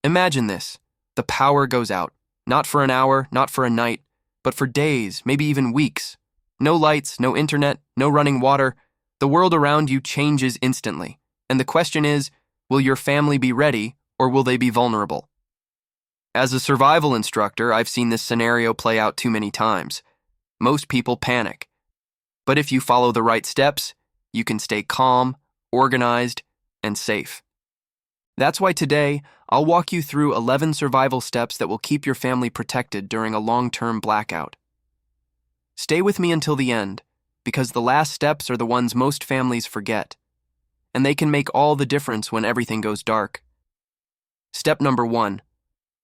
Imagine this. The power goes out. Not for an hour, not for a night, but for days, maybe even weeks. No lights, no internet, no running water. The world around you changes instantly. And the question is, will your family be ready or will they be vulnerable? As a survival instructor, I've seen this scenario play out too many times. Most people panic. But if you follow the right steps, you can stay calm, organized, and safe. That's why today, I'll walk you through 11 survival steps that will keep your family protected during a long-term blackout. Stay with me until the end, because the last steps are the ones most families forget, and they can make all the difference when everything goes dark. Step number 1,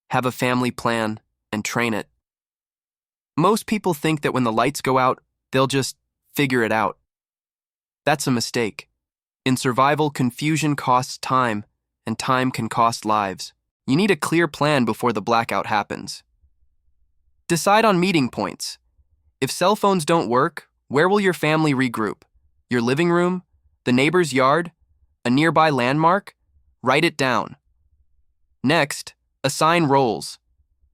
have a family plan and train it. Most people think that when the lights go out, they'll just figure it out. That's a mistake. In survival, confusion costs time, and time can cost lives. You need a clear plan before the blackout happens. Decide on meeting points. If cell phones don't work, where will your family regroup? Your living room? The neighbor's yard? A nearby landmark? Write it down. Next, assign roles.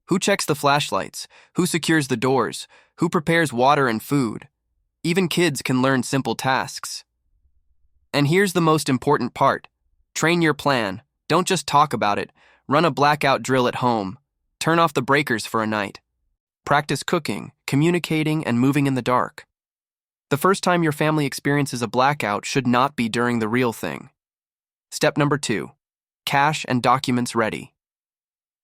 Who checks the flashlights? Who secures the doors? Who prepares water and food? Even kids can learn simple tasks. And here's the most important part. Train your plan. Don't just talk about it. Run a blackout drill at home. Turn off the breakers for a night. Practice cooking, communicating, and moving in the dark. The first time your family experiences a blackout should not be during the real thing. Step number 2, cash and documents ready.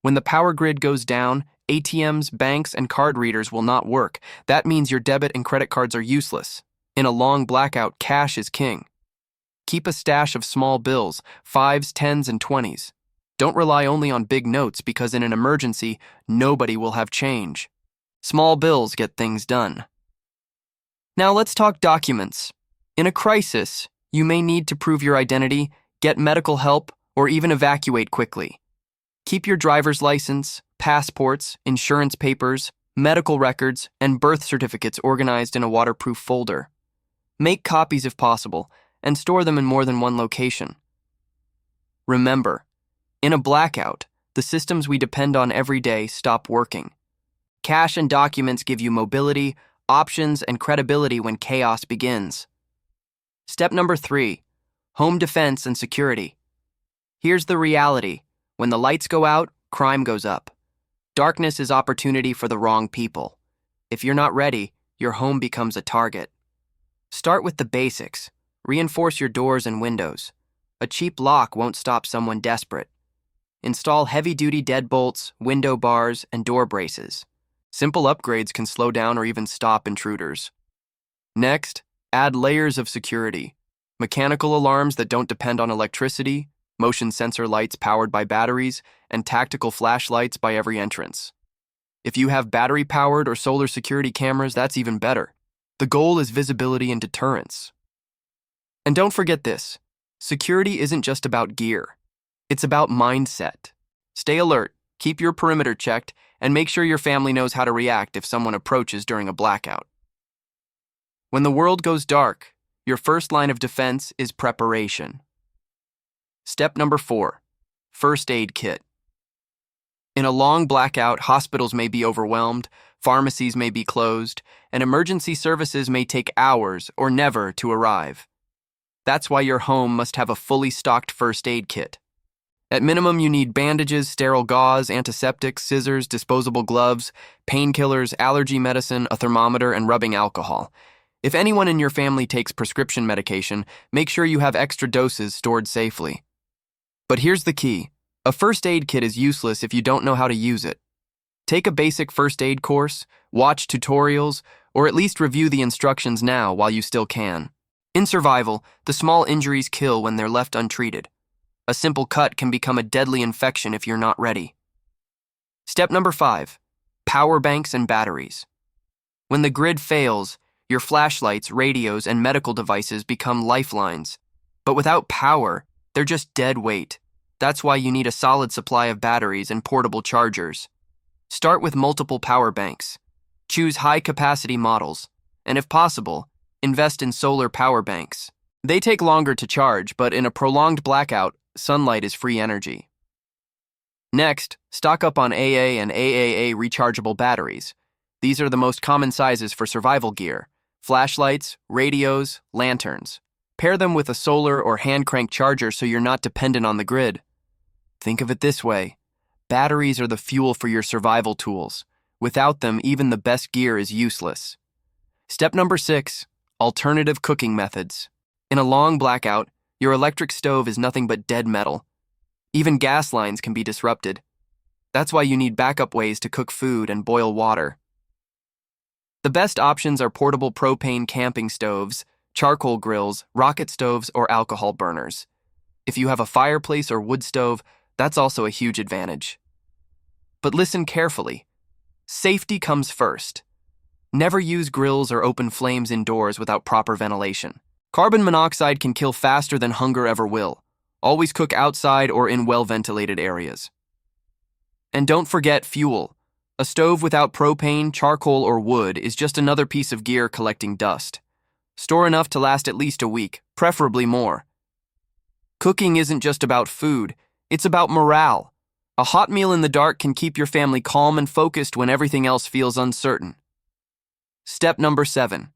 When the power grid goes down, ATMs, banks, and card readers will not work. That means your debit and credit cards are useless. In a long blackout, cash is king. Keep a stash of small bills, 5s, 10s, and 20s. Don't rely only on big notes because in an emergency, nobody will have change. Small bills get things done. Now let's talk documents. In a crisis, you may need to prove your identity, get medical help, or even evacuate quickly. Keep your driver's license, passports, insurance papers, medical records, and birth certificates organized in a waterproof folder. Make copies if possible, and store them in more than one location. Remember, in a blackout, the systems we depend on every day stop working. Cash and documents give you mobility, options, and credibility when chaos begins. Step number 3, home defense and security. Here's the reality. When the lights go out, crime goes up. Darkness is opportunity for the wrong people. If you're not ready, your home becomes a target. Start with the basics. Reinforce your doors and windows. A cheap lock won't stop someone desperate. Install heavy-duty deadbolts, window bars, and door braces. Simple upgrades can slow down or even stop intruders. Next, add layers of security. Mechanical alarms that don't depend on electricity, motion sensor lights powered by batteries, and tactical flashlights by every entrance. If you have battery-powered or solar security cameras, that's even better. The goal is visibility and deterrence. And don't forget this, security isn't just about gear. It's about mindset. Stay alert, keep your perimeter checked, and make sure your family knows how to react if someone approaches during a blackout. When the world goes dark, your first line of defense is preparation. Step number 4, first aid kit. In a long blackout, hospitals may be overwhelmed, pharmacies may be closed, and emergency services may take hours or never to arrive. That's why your home must have a fully stocked first aid kit. At minimum, you need bandages, sterile gauze, antiseptics, scissors, disposable gloves, painkillers, allergy medicine, a thermometer, and rubbing alcohol. If anyone in your family takes prescription medication, make sure you have extra doses stored safely. But here's the key. A first aid kit is useless if you don't know how to use it. Take a basic first aid course, watch tutorials, or at least review the instructions now while you still can. In survival, the small injuries kill when they're left untreated. A simple cut can become a deadly infection if you're not ready. Step number 5, power banks and batteries. When the grid fails, your flashlights, radios, and medical devices become lifelines. But without power, they're just dead weight. That's why you need a solid supply of batteries and portable chargers. Start with multiple power banks. Choose high-capacity models, and if possible, invest in solar power banks. They take longer to charge, but in a prolonged blackout, sunlight is free energy. Next, stock up on AA and AAA rechargeable batteries. These are the most common sizes for survival gear: flashlights, radios, lanterns. Pair them with a solar or hand-crank charger so you're not dependent on the grid. Think of it this way: batteries are the fuel for your survival tools. Without them, even the best gear is useless. Step number 6, alternative cooking methods. In a long blackout, your electric stove is nothing but dead metal. Even gas lines can be disrupted. That's why you need backup ways to cook food and boil water. The best options are portable propane camping stoves, charcoal grills, rocket stoves, or alcohol burners. If you have a fireplace or wood stove, that's also a huge advantage. But listen carefully. Safety comes first. Never use grills or open flames indoors without proper ventilation. Carbon monoxide can kill faster than hunger ever will. Always cook outside or in well-ventilated areas. And don't forget fuel. A stove without propane, charcoal, or wood is just another piece of gear collecting dust. Store enough to last at least a week, preferably more. Cooking isn't just about food, it's about morale. A hot meal in the dark can keep your family calm and focused when everything else feels uncertain. Step number 7,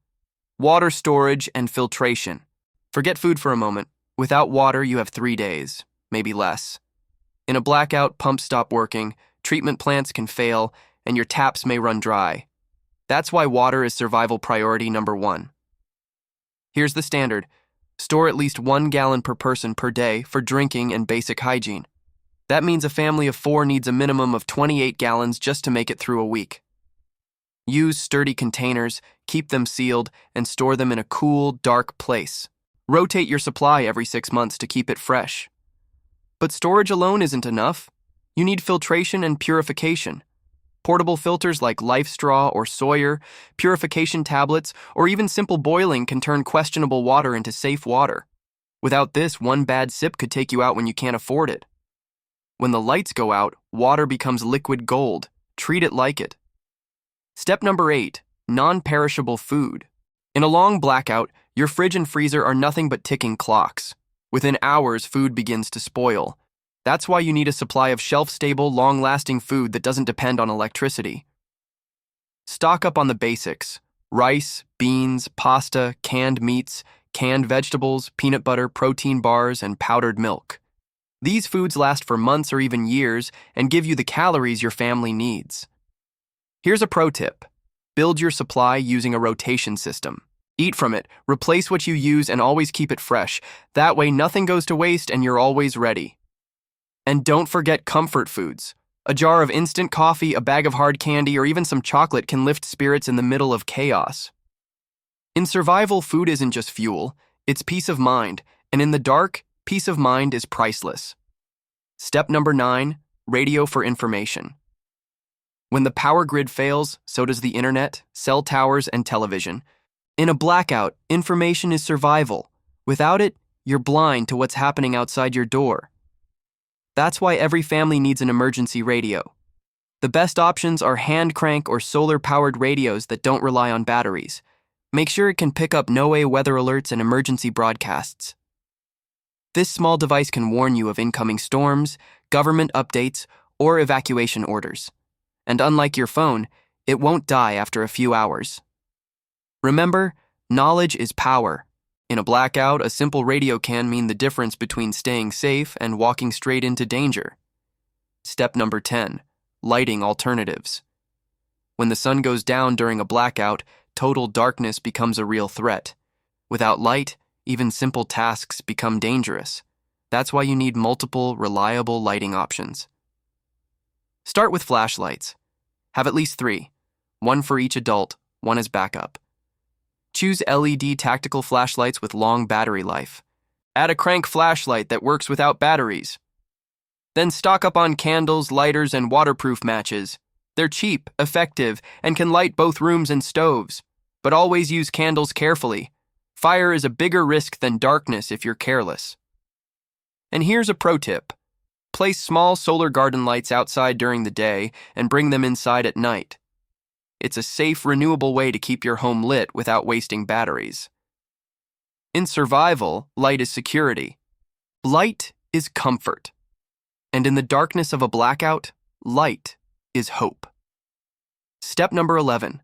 water storage and filtration. Forget food for a moment. Without water, you have 3 days, maybe less. In a blackout, pumps stop working, treatment plants can fail, and your taps may run dry. That's why water is survival priority number 1. Here's the standard: store at least 1 gallon per person per day for drinking and basic hygiene. That means a family of 4 needs a minimum of 28 gallons just to make it through a week. Use sturdy containers, keep them sealed, and store them in a cool, dark place. Rotate your supply every 6 months to keep it fresh. But storage alone isn't enough. You need filtration and purification. Portable filters like LifeStraw or Sawyer, purification tablets, or even simple boiling can turn questionable water into safe water. Without this, one bad sip could take you out when you can't afford it. When the lights go out, water becomes liquid gold. Treat it like it. Step number 8, non-perishable food. In a long blackout, your fridge and freezer are nothing but ticking clocks. Within hours, food begins to spoil. That's why you need a supply of shelf-stable, long-lasting food that doesn't depend on electricity. Stock up on the basics: rice, beans, pasta, canned meats, canned vegetables, peanut butter, protein bars, and powdered milk. These foods last for months or even years and give you the calories your family needs. Here's a pro tip: build your supply using a rotation system. Eat from it, replace what you use, and always keep it fresh. That way nothing goes to waste and you're always ready. And don't forget comfort foods. A jar of instant coffee, a bag of hard candy, or even some chocolate can lift spirits in the middle of chaos. In survival, food isn't just fuel, it's peace of mind, and in the dark, peace of mind is priceless. Step number 9, radio for information. When the power grid fails, so does the internet, cell towers, and television. In a blackout, information is survival. Without it, you're blind to what's happening outside your door. That's why every family needs an emergency radio. The best options are hand-crank or solar-powered radios that don't rely on batteries. Make sure it can pick up no-way weather alerts and emergency broadcasts. This small device can warn you of incoming storms, government updates, or evacuation orders. And unlike your phone, it won't die after a few hours. Remember, knowledge is power. In a blackout, a simple radio can mean the difference between staying safe and walking straight into danger. Step number 10, lighting alternatives. When the sun goes down during a blackout, total darkness becomes a real threat. Without light, even simple tasks become dangerous. That's why you need multiple, reliable lighting options. Start with flashlights. Have at least 3, 1 for each adult, 1 as backup. Choose LED tactical flashlights with long battery life. Add a crank flashlight that works without batteries. Then stock up on candles, lighters, and waterproof matches. They're cheap, effective, and can light both rooms and stoves. But always use candles carefully. Fire is a bigger risk than darkness if you're careless. And here's a pro tip: place small solar garden lights outside during the day and bring them inside at night. It's a safe, renewable way to keep your home lit without wasting batteries. In survival, light is security. Light is comfort. And in the darkness of a blackout, light is hope. Step number 11,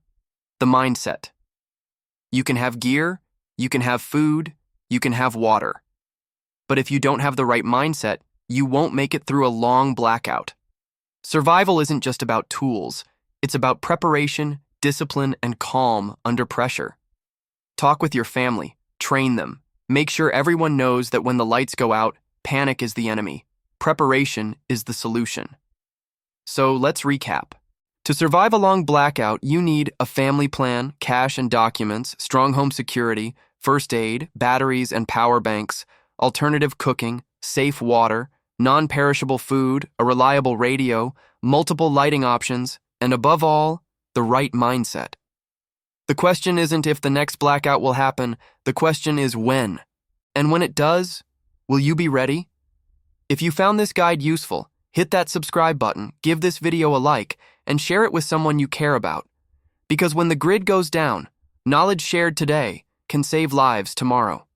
the mindset. You can have gear, you can have food, you can have water. But if you don't have the right mindset, you won't make it through a long blackout. Survival isn't just about tools, it's about preparation, discipline, and calm under pressure. Talk with your family, train them. Make sure everyone knows that when the lights go out, panic is the enemy. Preparation is the solution. So let's recap. To survive a long blackout, you need a family plan, cash and documents, strong home security, first aid, batteries and power banks, alternative cooking, safe water, non-perishable food, a reliable radio, multiple lighting options, and above all, the right mindset. The question isn't if the next blackout will happen, the question is when. And when it does, will you be ready? If you found this guide useful, hit that subscribe button, give this video a like, and share it with someone you care about. Because when the grid goes down, knowledge shared today can save lives tomorrow.